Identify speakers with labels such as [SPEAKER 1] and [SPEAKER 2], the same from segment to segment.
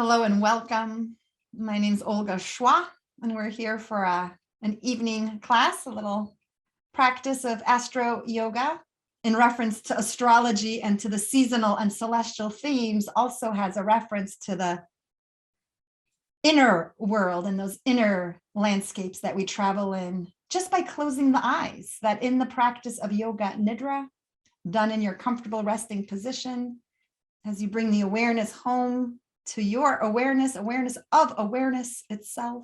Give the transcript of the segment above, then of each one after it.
[SPEAKER 1] Hello and welcome. My name is Olga Chwa, and we're here for an evening class, a little practice of Astroyoga in reference to astrology and to the seasonal and celestial themes. Also has a reference to the inner world and those inner landscapes that we travel in just by closing the eyes. That in the practice of yoga Nidra, done in your comfortable resting position, as you bring the awareness home to your awareness of awareness itself.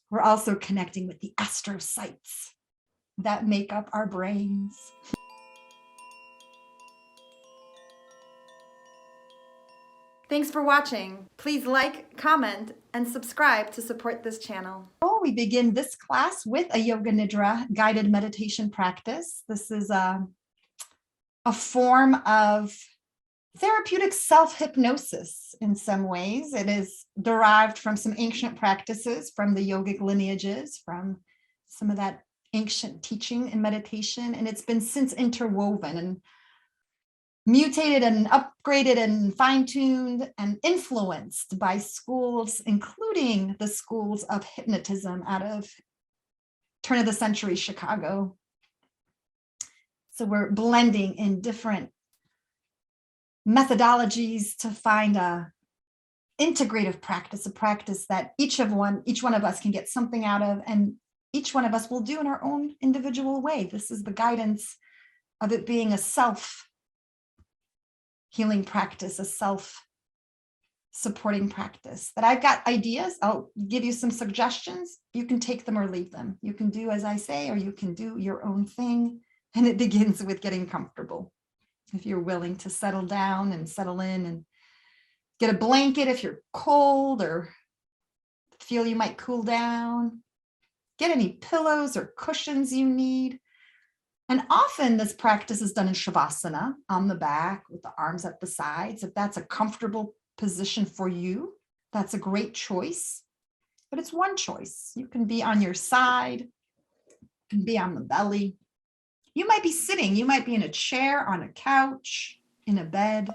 [SPEAKER 1] We're also connecting with the astrocytes that make up our brains. Thanks for watching. Please like, comment, and subscribe to support this channel. We begin this class with a Yoga Nidra guided meditation practice. This is a form of therapeutic self-hypnosis in some ways. It is derived from some ancient practices, from the yogic lineages, from some of that ancient teaching and meditation, and it's been since interwoven and mutated and upgraded and fine-tuned and influenced by schools, including the schools of hypnotism out of turn of the century Chicago. So we're blending in different methodologies to find a integrative practice, a practice that each one of us can get something out of, and each one of us will do in our own individual way. This is the guidance of it being a self-healing practice, a self-supporting practice. That I've got ideas, I'll give you some suggestions. You can take them or leave them. You can do as I say, or you can do your own thing. And it begins with getting comfortable. If you're willing to settle down and settle in and get a blanket if you're cold or feel you might cool down, get any pillows or cushions you need. And often this practice is done in Shavasana, on the back with the arms at the sides. If that's a comfortable position for you, that's a great choice, but it's one choice. You can be on your side, you can be on the belly. You might be sitting, you might be in a chair, on a couch, in a bed.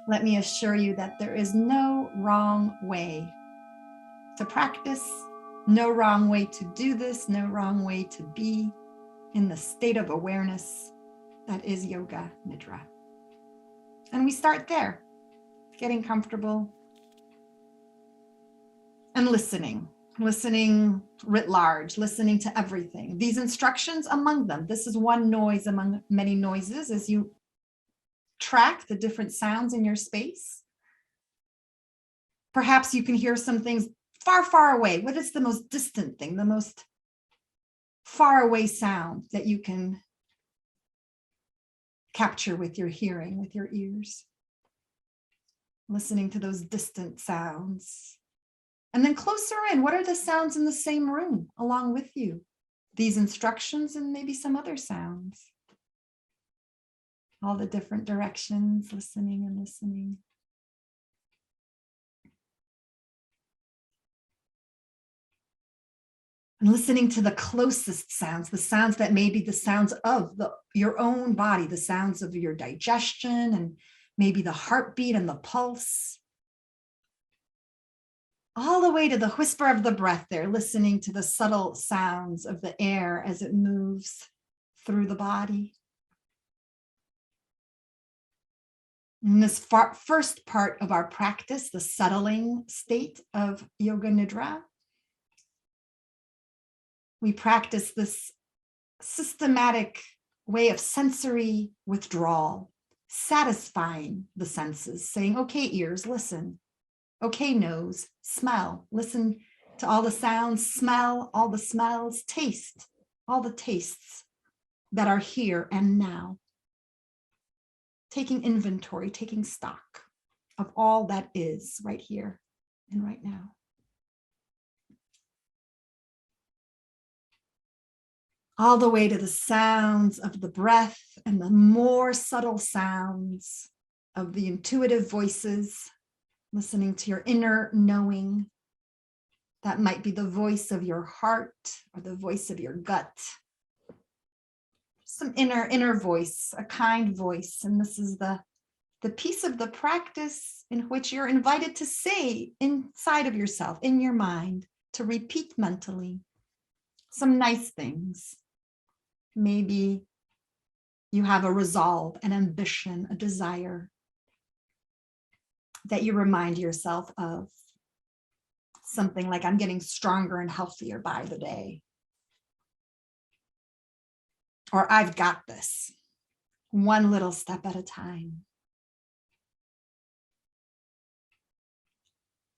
[SPEAKER 1] Let me assure you that there is no wrong way to practice, no wrong way to do this, no wrong way to be in the state of awareness that is Yoga Nidra. And we start there, getting comfortable and listening writ large, listening to everything. These instructions among them, this is one noise among many noises as you track the different sounds in your space. Perhaps you can hear some things far, far away. What is the most distant thing, the most far away sound that you can capture with your hearing, with your ears? Listening to those distant sounds. And then closer in, what are the sounds in the same room along with you? These instructions and maybe some other sounds. All the different directions, listening and listening. And listening to the closest sounds, the sounds that may be the sounds of your own body, the sounds of your digestion and maybe the heartbeat and the pulse. All the way to the whisper of the breath there, listening to the subtle sounds of the air as it moves through the body. In this first part of our practice, the settling state of Yoga Nidra, we practice this systematic way of sensory withdrawal, satisfying the senses, saying, okay, ears, listen. Okay, nose, smell, listen to all the sounds, smell all the smells, taste all the tastes that are here and now. Taking inventory, taking stock of all that is right here and right now. All the way to the sounds of the breath and the more subtle sounds of the intuitive voices. Listening to your inner knowing. That might be the voice of your heart or the voice of your gut. Some inner voice, a kind voice. And this is the the piece of the practice in which you're invited to say inside of yourself, in your mind, to repeat mentally some nice things. Maybe you have a resolve, an ambition, a desire that you remind yourself of. Something like, I'm getting stronger and healthier by the day. Or I've got this, one little step at a time.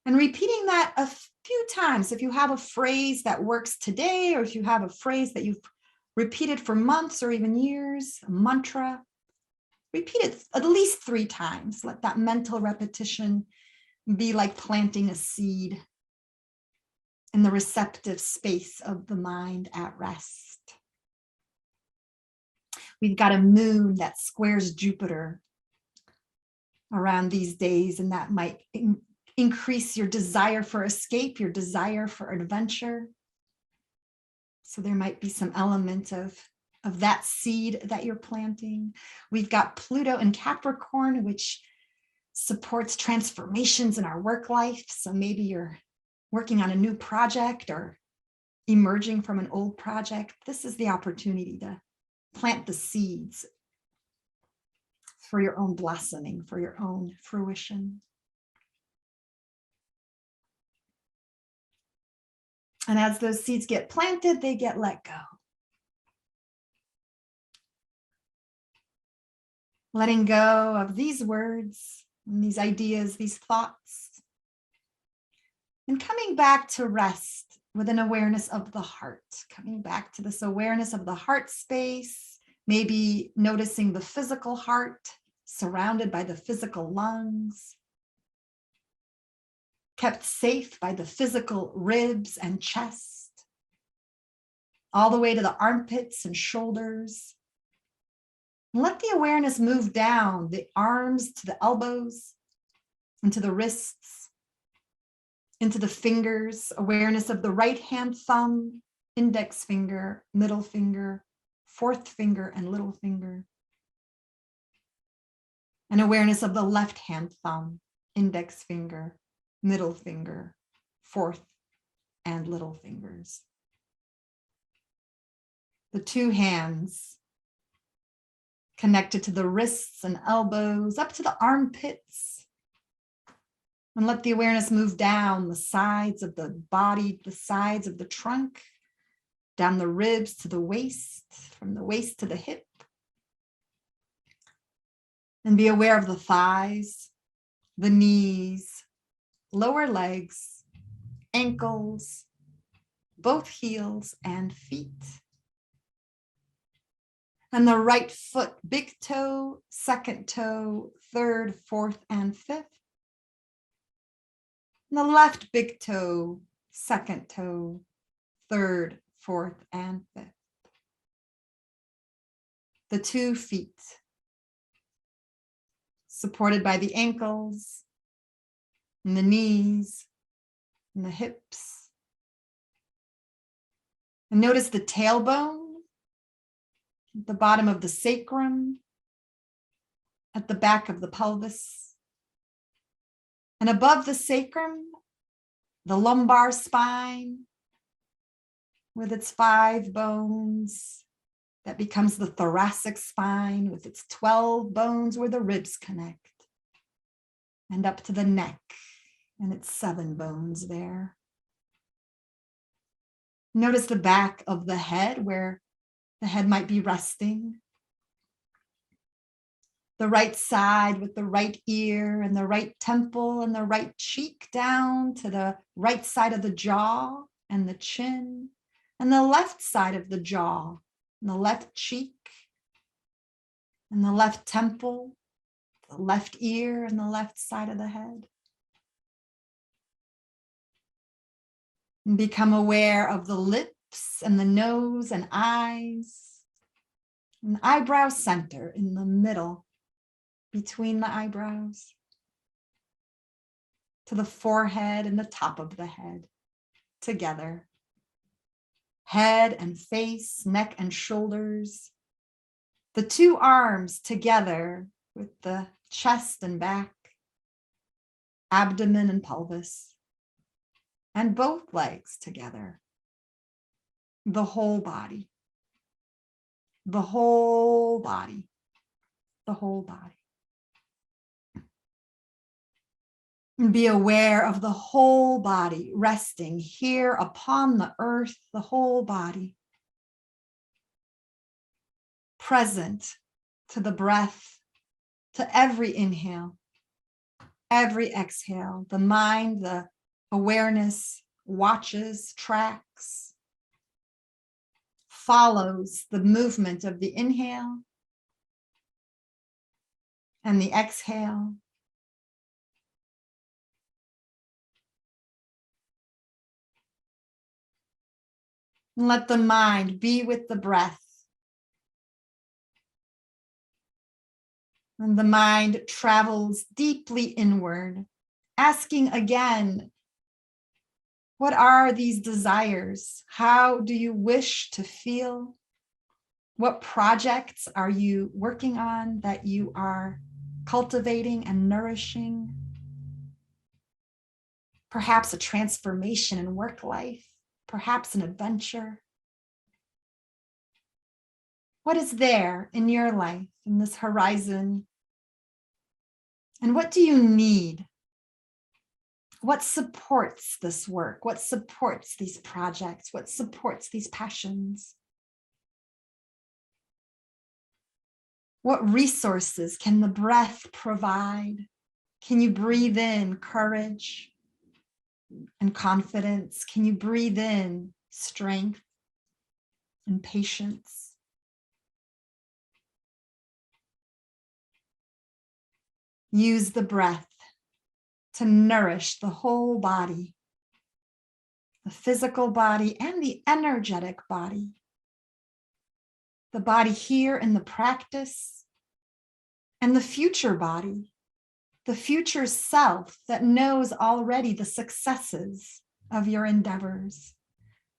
[SPEAKER 1] And repeating that a few times, if you have a phrase that works today, or if you have a phrase that you've repeated for months or even years, a mantra, repeat it at least 3 times. Let that mental repetition be like planting a seed in the receptive space of the mind at rest. We've got a moon that squares Jupiter around these days, and that might increase your desire for escape, your desire for adventure. So there might be some element of that seed that you're planting. We've got Pluto in Capricorn, which supports transformations in our work life. So maybe you're working on a new project or emerging from an old project. This is the opportunity to plant the seeds for your own blossoming, for your own fruition. And as those seeds get planted, they get let go. Letting go of these words and these ideas, these thoughts, and coming back to rest with an awareness of the heart, coming back to this awareness of the heart space, maybe noticing the physical heart surrounded by the physical lungs, kept safe by the physical ribs and chest, all the way to the armpits and shoulders. And let the awareness move down the arms to the elbows, into the wrists, into the fingers, awareness of the right hand thumb, index finger, middle finger, fourth finger, and little finger. And awareness of the left hand thumb, index finger, middle finger, fourth, and little fingers. The 2 hands connected to the wrists and elbows, up to the armpits. And let the awareness move down the sides of the body, the sides of the trunk, down the ribs to the waist, from the waist to the hip. And be aware of the thighs, the knees, lower legs, ankles, both heels and feet. And the right foot, big toe, second toe, third, fourth, and fifth. And the left big toe, second toe, third, fourth, and fifth. The 2 feet, supported by the ankles, and the knees, and the hips. And notice the tailbone, at the bottom of the sacrum, at the back of the pelvis. And above the sacrum, the lumbar spine with its 5 bones that becomes the thoracic spine with its 12 bones where the ribs connect. And up to the neck and its 7 bones there. Notice the back of the head where the head might be resting. The right side with the right ear and the right temple and the right cheek down to the right side of the jaw and the chin, and the left side of the jaw and the left cheek and the left temple, the left ear and the left side of the head. And become aware of the lips and the nose and eyes, and the eyebrow center in the middle between the eyebrows, to the forehead and the top of the head together. Head and face, neck and shoulders. The 2 arms together with the chest and back, abdomen and pelvis, and both legs together. The whole body, the whole body, the whole body. And be aware of the whole body resting here upon the earth, the whole body. Present to the breath, to every inhale, every exhale. The mind, the awareness watches, tracks, follows the movement of the inhale and the exhale. And let the mind be with the breath. And the mind travels deeply inward, asking again, what are these desires? How do you wish to feel? What projects are you working on that you are cultivating and nourishing? Perhaps a transformation in work life, perhaps an adventure. What is there in your life, in this horizon? And what do you need? What supports this work? What supports these projects? What supports these passions? What resources can the breath provide? Can you breathe in courage and confidence? Can you breathe in strength and patience? Use the breath to nourish the whole body, the physical body and the energetic body. The body here in the practice and the future body, the future self that knows already the successes of your endeavors,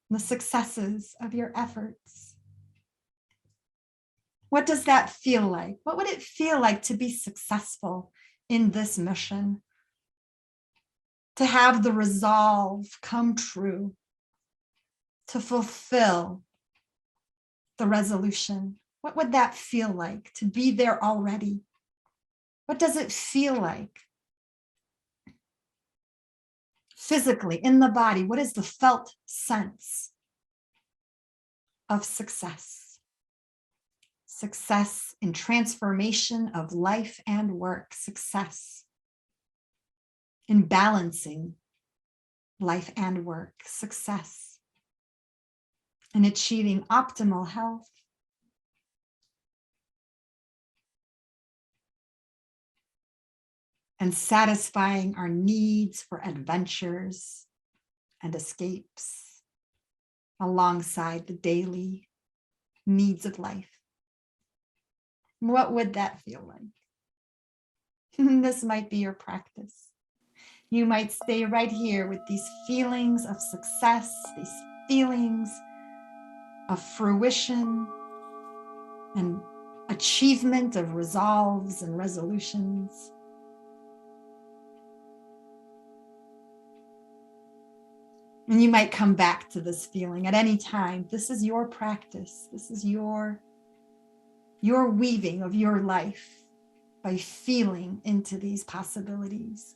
[SPEAKER 1] the successes of your efforts. What does that feel like? What would it feel like to be successful in this mission? To have the resolve come true, to fulfill the resolution. What would that feel like to be there already? What does it feel like? Physically, in the body, what is the felt sense of success? Success in transformation of life and work, success in balancing life and work, success in achieving optimal health, and satisfying our needs for adventures and escapes alongside the daily needs of life. What would that feel like? This might be your practice. You might stay right here with these feelings of success, these feelings of fruition and achievement of resolves and resolutions. And you might come back to this feeling at any time. This is your practice. This is your weaving of your life by feeling into these possibilities.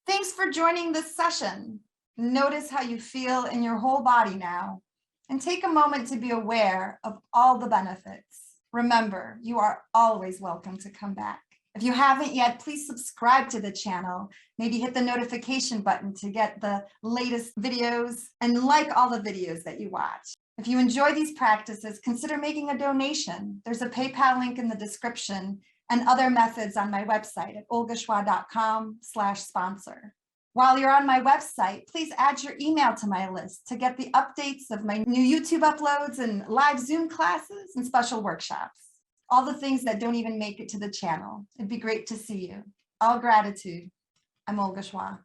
[SPEAKER 1] Thanks for joining this session. Notice how you feel in your whole body now, and take a moment to be aware of all the benefits. Remember, you are always welcome to come back. If you haven't yet, please subscribe to the channel. Maybe hit the notification button to get the latest videos, and like all the videos that you watch. If you enjoy these practices, consider making a donation. There's a PayPal link in the description and other methods on my website at olgachwa.com/sponsor. While you're on my website, please add your email to my list to get the updates of my new YouTube uploads and live Zoom classes and special workshops. All the things that don't even make it to the channel. It'd be great to see you. All gratitude. I'm Olga Chwa.